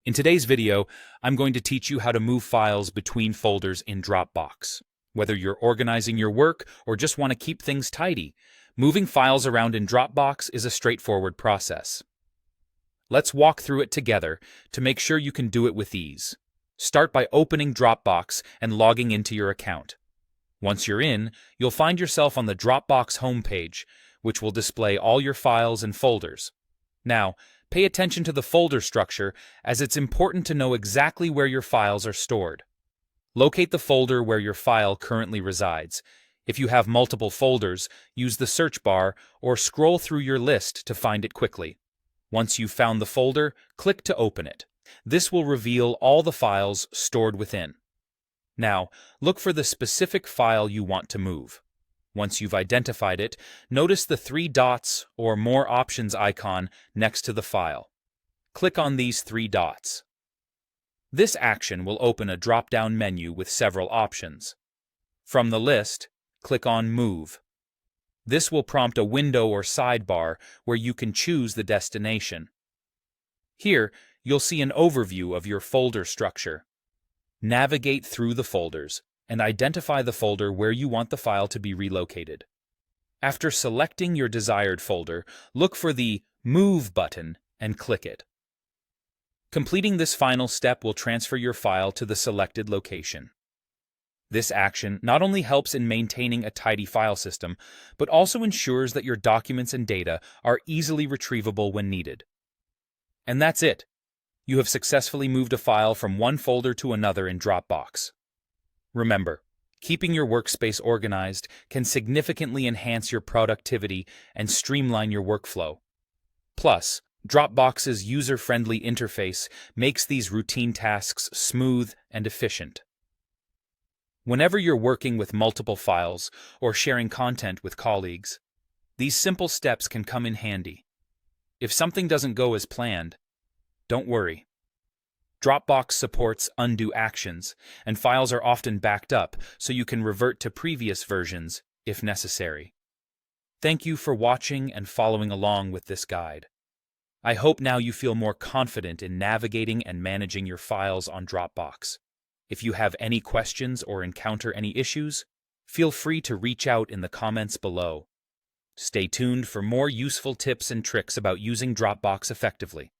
In today's video, I'm going to teach you how to move files between folders in Dropbox. Whether you're organizing your work or just want to keep things tidy, moving files around in Dropbox is a straightforward process. Let's walk through it together to make sure you can do it with ease. Start by opening Dropbox and logging into your account. Once you're in, you'll find yourself on the Dropbox homepage, which will display all your files and folders. Now, pay attention to the folder structure, as it's important to know exactly where your files are stored. Locate the folder where your file currently resides. If you have multiple folders, use the search bar or scroll through your list to find it quickly. Once you've found the folder, click to open it. This will reveal all the files stored within. Now, look for the specific file you want to move. Once you've identified it, notice the three dots or More Options icon next to the file. Click on these three dots. This action will open a drop-down menu with several options. From the list, click on Move. This will prompt a window or sidebar where you can choose the destination. Here, you'll see an overview of your folder structure. Navigate through the folders and identify the folder where you want the file to be relocated. After selecting your desired folder, look for the Move button and click it. Completing this final step will transfer your file to the selected location. This action not only helps in maintaining a tidy file system, but also ensures that your documents and data are easily retrievable when needed. And that's it. You have successfully moved a file from one folder to another in Dropbox. Remember, keeping your workspace organized can significantly enhance your productivity and streamline your workflow. Plus, Dropbox's user-friendly interface makes these routine tasks smooth and efficient. Whenever you're working with multiple files or sharing content with colleagues, these simple steps can come in handy. If something doesn't go as planned, don't worry. Dropbox supports undo actions, and files are often backed up so you can revert to previous versions if necessary. Thank you for watching and following along with this guide. I hope now you feel more confident in navigating and managing your files on Dropbox. If you have any questions or encounter any issues, feel free to reach out in the comments below. Stay tuned for more useful tips and tricks about using Dropbox effectively.